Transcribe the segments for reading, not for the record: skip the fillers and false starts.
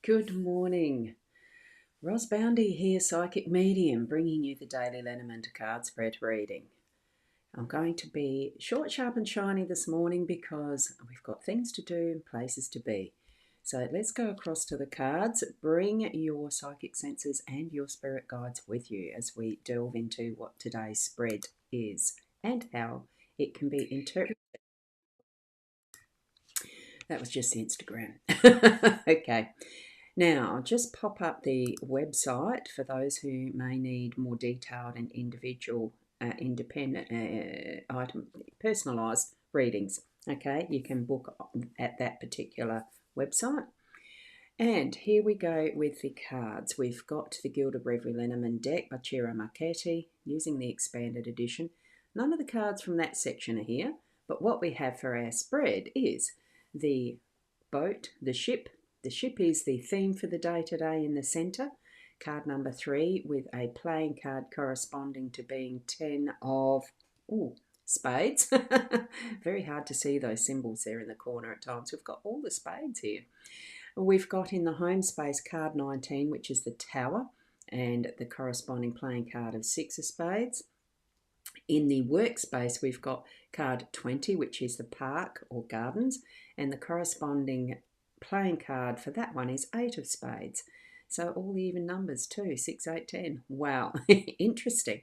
Good morning. Rosboundy here, psychic medium, bringing you the daily Lenormand card spread reading. I'm going to be short, sharp and shiny this morning because we've got things to do and places to be. So let's go across to the cards. Bring your psychic senses and your spirit guides with you as we delve into what today's spread is and how it can be interpreted. That was just Instagram. Okay. Now, I'll just pop up the website for those who may need more detailed and individual, independent, item, personalised readings. Okay, you can book at that particular website. And here we go with the cards. We've got the Gilded Reverie Lenormand deck by Ciro Marchetti using the expanded edition. None of the cards from that section are here, but what we have for our spread is the boat, the ship. The ship is the theme for the day today in the centre. Card number 3 with a playing card corresponding to being 10 of spades. Very hard to see those symbols there in the corner at times. We've got all the spades here. We've got in the home space card 19, which is the tower, and the corresponding playing card of 6 of spades. In the workspace, we've got card 20, which is the park or gardens, and the corresponding playing card for that one is 8 of spades. So all the even numbers too, 6, 8, 10. Wow, interesting.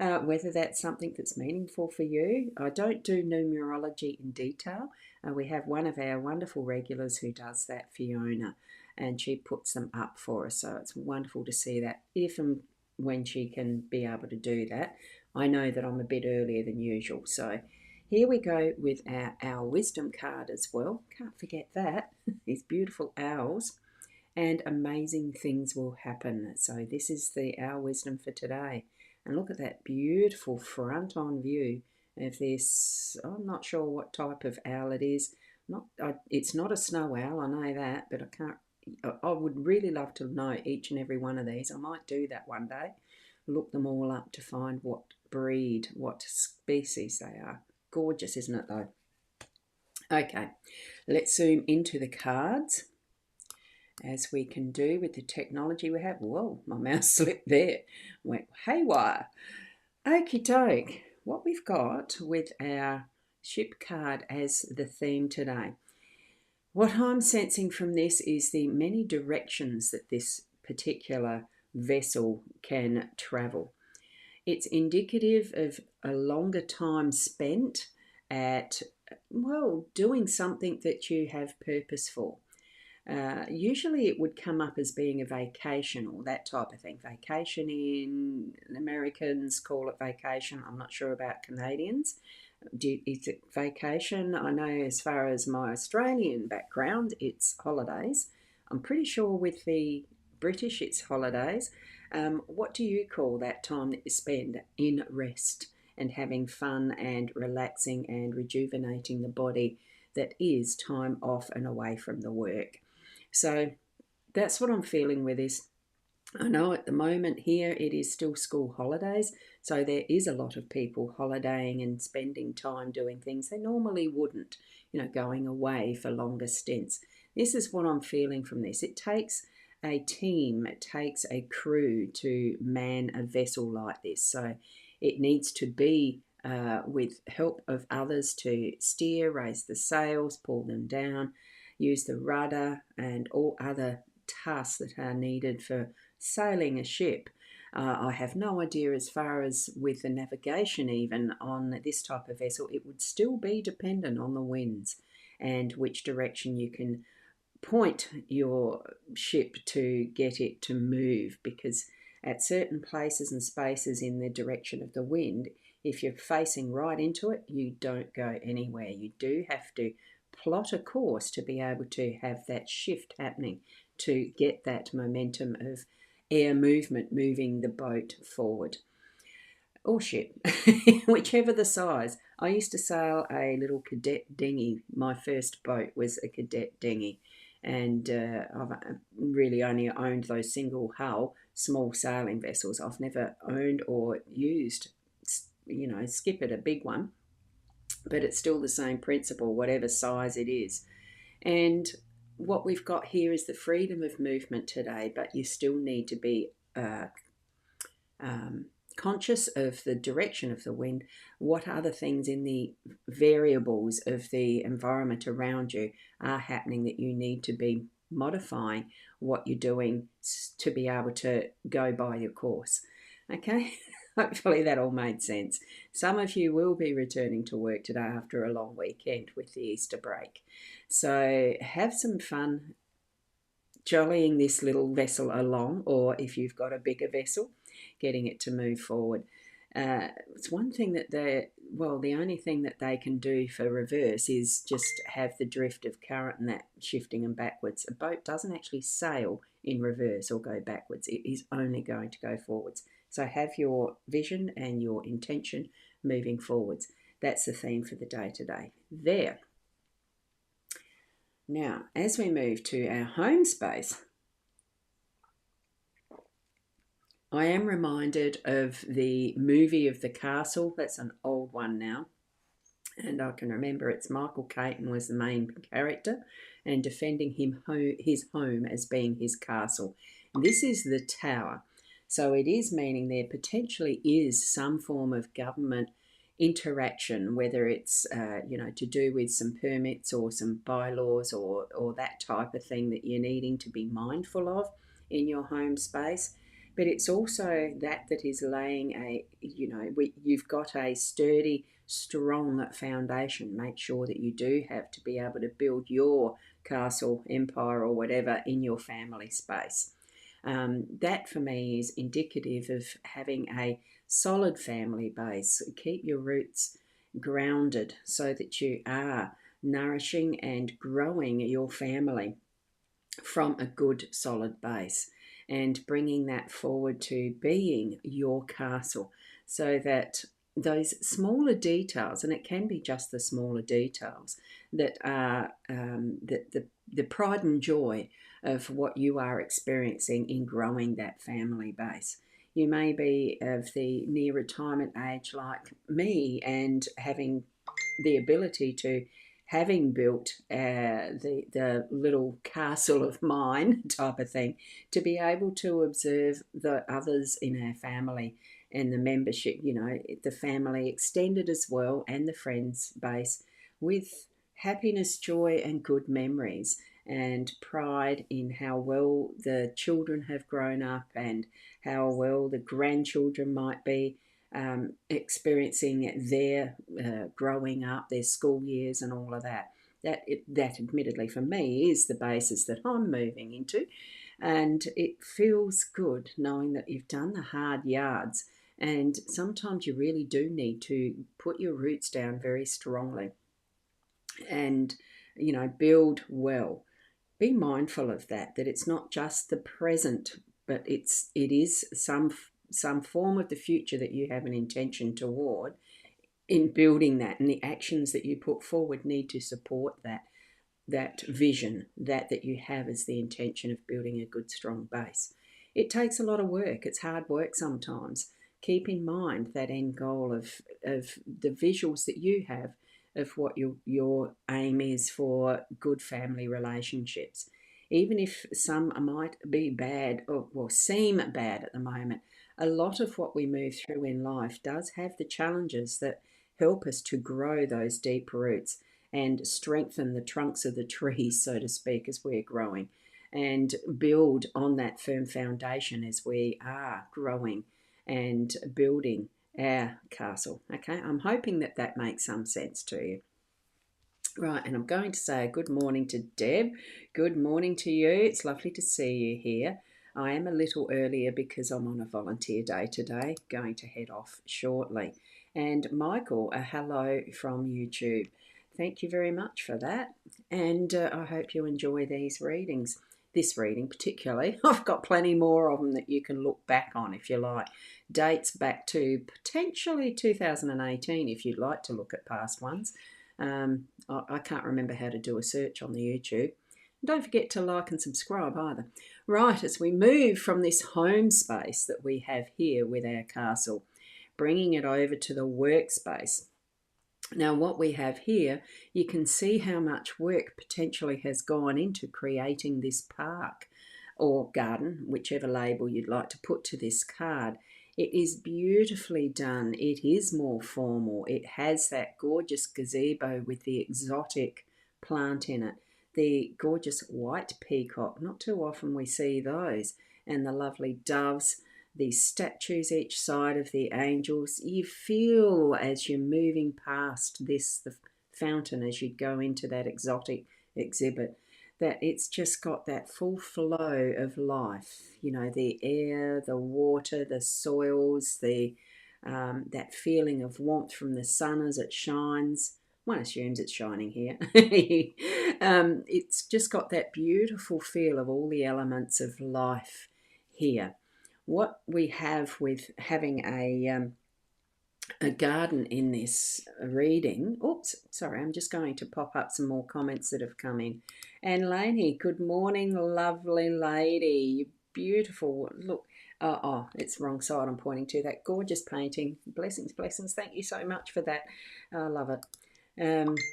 Whether that's something that's meaningful for you. I don't do numerology in detail. We have one of our wonderful regulars who does that, Fiona, and she puts them up for us. So it's wonderful to see that if and when she can be able to do that. I know that I'm a bit earlier than usual. So here we go with our wisdom card as well. Can't forget that. These beautiful owls. And amazing things will happen. So this is our wisdom for today. And look at that beautiful front-on view of this. I'm not sure what type of owl it is. It's not a snow owl, I know that, but I would really love to know each and every one of these. I might do that one day. Look them all up to find what breed, what species they are. Gorgeous, isn't it though? Okay, let's zoom into the cards, as we can do with the technology we have. Whoa, my mouse slipped there. Went haywire. Okie doke. What we've got with our ship card as the theme today. What I'm sensing from this is the many directions that this particular vessel can travel. It's indicative of a longer time spent at, well, doing something that you have purpose for. Usually it would come up as being a vacation or that type of thing. Vacation in Americans call it vacation. I'm not sure about Canadians. Is it vacation? I know as far as my Australian background, it's holidays. I'm pretty sure with the British, it's holidays. What do you call that time that you spend in rest and having fun and relaxing and rejuvenating the body? That is time off and away from the work. So that's what I'm feeling with this. I know at the moment here it is still school holidays, so there is a lot of people holidaying and spending time doing things they normally wouldn't, going away for longer stints. This is what I'm feeling from this. It takes a team, it takes a crew to man a vessel like this. So it needs to be with help of others to steer, raise the sails, pull them down, use the rudder and all other tasks that are needed for sailing a ship. I have no idea as far as with the navigation even on this type of vessel. It would still be dependent on the winds and which direction you can point your ship to get it to move, because at certain places and spaces in the direction of the wind, if you're facing right into it, you don't go anywhere. You do have to plot a course to be able to have that shift happening to get that momentum of air movement moving the boat forward. Or ship, whichever the size. I used to sail a little cadet dinghy. My first boat was a cadet dinghy, and I've really only owned those single hull small sailing vessels. I've never owned or used, skippered a big one, but it's still the same principle, whatever size it is. And what we've got here is the freedom of movement today, but you still need to be um, conscious of the direction of the wind. What other things in the variables of the environment around you are happening that you need to be modifying what you're doing to be able to go by your course? Okay, hopefully that all made sense. Some of you will be returning to work today after a long weekend with the Easter break. So have some fun jollying this little vessel along, or if you've got a bigger vessel, getting it to move forward. It's one thing that the only thing that they can do for reverse is just have the drift of current and that shifting them backwards. A boat doesn't actually sail in reverse or go backwards. It is only going to go forwards. So have your vision and your intention moving forwards. That's the theme for the day today. There. Now, as we move to our home space, I am reminded of the movie of The Castle. That's an old one now. And I can remember it's Michael Caton was the main character and defending his home as being his castle. And this is the tower. So it is meaning there potentially is some form of government interaction, whether it's to do with some permits or some bylaws or that type of thing that you're needing to be mindful of in your home space. But it's also that is laying you've got a sturdy, strong foundation. Make sure that you do have to be able to build your castle, empire, or whatever in your family space. That for me is indicative of having a solid family base. Keep your roots grounded so that you are nourishing and growing your family from a good solid base and bringing that forward to being your castle, so that those smaller details, and it can be just the smaller details that are the pride and joy of what you are experiencing in growing that family base. You may be of the near retirement age like me and having the ability to, having built the little castle of mine type of thing, to be able to observe the others in our family and the membership, the family extended as well, and the friends base with happiness, joy, and good memories, and pride in how well the children have grown up and how well the grandchildren might be experiencing their growing up, their school years, and all of that. That admittedly for me is the basis that I'm moving into, and it feels good knowing that you've done the hard yards. And sometimes you really do need to put your roots down very strongly and build well. Be mindful of that it's not just the present, but it is some form of the future that you have an intention toward in building that, and the actions that you put forward need to support that vision that you have as the intention of building a good strong base. It takes a lot of work. It's hard work sometimes. Keep in mind that end goal of the visuals that you have of what your aim is for good family relationships. Even if some might be bad or seem bad at the moment, a lot of what we move through in life does have the challenges that help us to grow those deep roots and strengthen the trunks of the trees, so to speak, as we're growing, and build on that firm foundation as we are growing and building our castle. Okay, I'm hoping that makes some sense to you. Right, and I'm going to say good morning to Deb. Good morning to you. It's lovely to see you here. I am a little earlier because I'm on a volunteer day today, going to head off shortly. And Michael, a hello from YouTube. Thank you very much for that. And I hope you enjoy these readings. This reading particularly. I've got plenty more of them that you can look back on if you like. Dates back to potentially 2018 if you'd like to look at past ones. I can't remember how to do a search on the YouTube. Don't forget to like and subscribe either. Right, as we move from this home space that we have here with our castle, bringing it over to the workspace. Now, what we have here, you can see how much work potentially has gone into creating this park or garden, whichever label you'd like to put to this card. It is beautifully done. It is more formal. It has that gorgeous gazebo with the exotic plant in it, the gorgeous white peacock. Not too often we see those, and the lovely doves, the statues each side of the angels. You feel as you're moving past the fountain as you go into that exotic exhibit that it's just got that full flow of life. You know, the air, the water, the soils, the that feeling of warmth from the sun as it shines. One assumes it's shining here. It's just got that beautiful feel of all the elements of life here. What we have with having a garden in this reading. Oops, sorry, I'm just going to pop up some more comments that have come in. And Lainey, good morning, lovely lady. You beautiful. Look, it's the wrong side I'm pointing to. That gorgeous painting. Blessings, blessings. Thank you so much for that. I love it.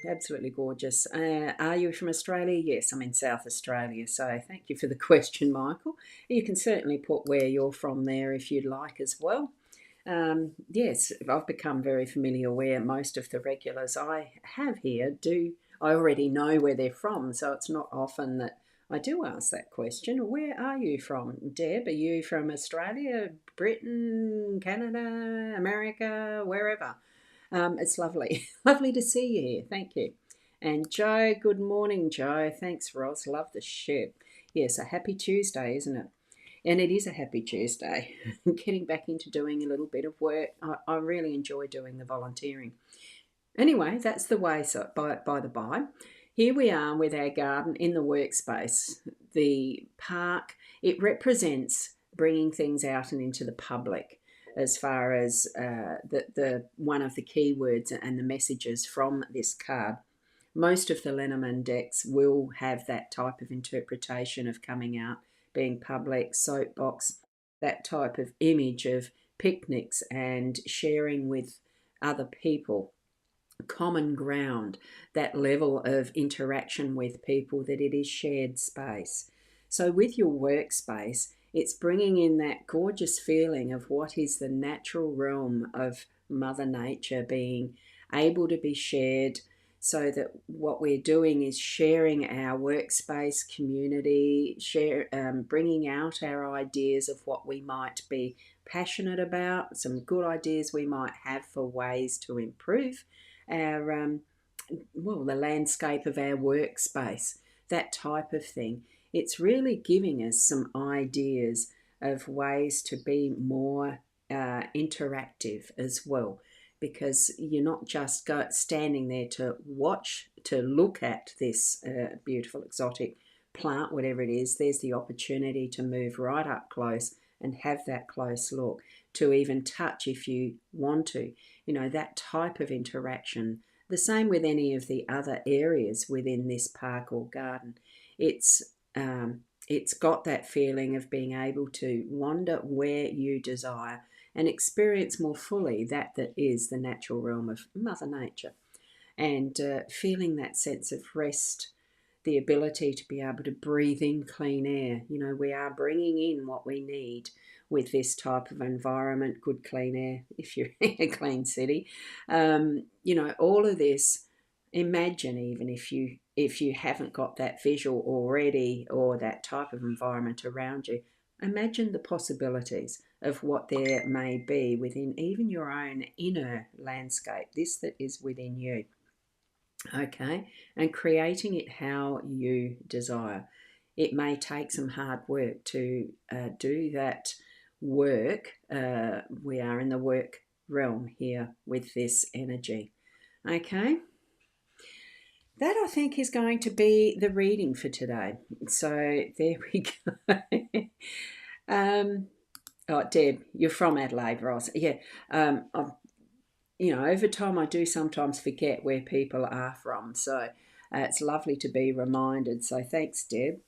Absolutely gorgeous. Are you from Australia? Yes, I'm in South Australia. So thank you for the question, Michael. You can certainly put where you're from there if you'd like as well. Yes, I've become very familiar where most of the regulars I have here do. I already know where they're from, so it's not often that I do ask that question. Where are you from, Deb? Are you from Australia, Britain, Canada, America, wherever? It's lovely, lovely to see you here. Thank you. And Joe, good morning, Joe. Thanks, Roz. Love the ship. Yes, a happy Tuesday, isn't it? And it is a happy Tuesday. Getting back into doing a little bit of work. I really enjoy doing the volunteering. Anyway, that's the way, so by the by. Here we are with our garden in the workspace. The park, it represents bringing things out and into the public as far as the one of the keywords and the messages from this card. Most of the Lenormand decks will have that type of interpretation of coming out, being public, soapbox, that type of image of picnics and sharing with other people, common ground, that level of interaction with people, that it is shared space. So, with your workspace, it's bringing in that gorgeous feeling of what is the natural realm of Mother Nature being able to be shared. So that what we're doing is sharing our workspace community, bringing out our ideas of what we might be passionate about, some good ideas we might have for ways to improve our the landscape of our workspace, that type of thing. It's really giving us some ideas of ways to be more interactive as well, because you're not just standing there to watch, to look at this beautiful exotic plant, whatever it is. There's the opportunity to move right up close and have that close look, to even touch if you want to. You know, that type of interaction. The same with any of the other areas within this park or garden. It's it's got that feeling of being able to wander where you desire and experience more fully that is the natural realm of Mother Nature, and feeling that sense of rest, the ability to be able to breathe in clean air. You know, we are bringing in what we need with this type of environment, good clean air if you're in a clean city. You know, all of this. Imagine, even if you haven't got that visual already or that type of environment around you, imagine the possibilities of what there may be within even your own inner landscape, this that is within you. Okay, and creating it how you desire. It may take some hard work to do that work. We are in the work realm here with this energy. Okay, that I think is going to be the reading for today. So there we go. Deb, you're from Adelaide, Ross. Yeah, I've over time I do sometimes forget where people are from. So it's lovely to be reminded. So thanks, Deb,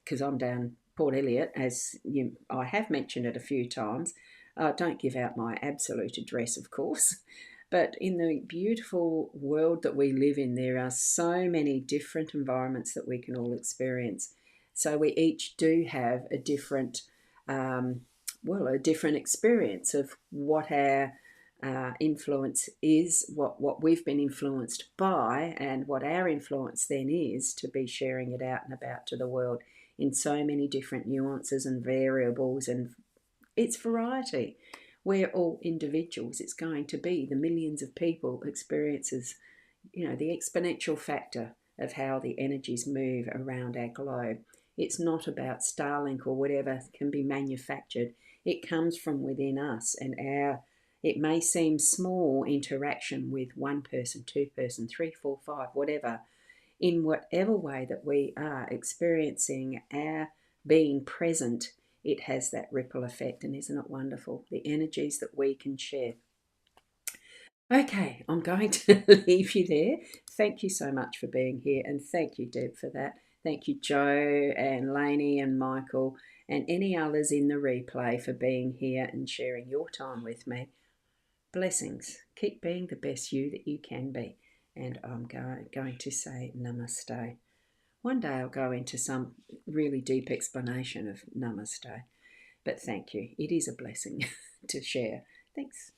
because I'm down Port Elliot, I have mentioned it a few times. Don't give out my absolute address, of course. But in the beautiful world that we live in, there are so many different environments that we can all experience. So we each do have a different, um, a different experience of what our influence is, what we've been influenced by, and what our influence then is to be sharing it out and about to the world in so many different nuances and variables, and it's variety. We're all individuals. It's going to be the millions of people experiences, the exponential factor of how the energies move around our globe. It's not about Starlink or whatever can be manufactured. It comes from within us, and it may seem small interaction with one person, two person, three, four, five, whatever, in whatever way that we are experiencing our being present, it has that ripple effect. And isn't it wonderful? The energies that we can share. Okay, I'm going to leave you there. Thank you so much for being here, and thank you, Deb, for that. Thank you, Joe and Lainey and Michael and any others in the replay for being here and sharing your time with me. Blessings. Keep being the best you that you can be. And I'm going to say namaste. One day I'll go into some really deep explanation of namaste. But thank you. It is a blessing to share. Thanks.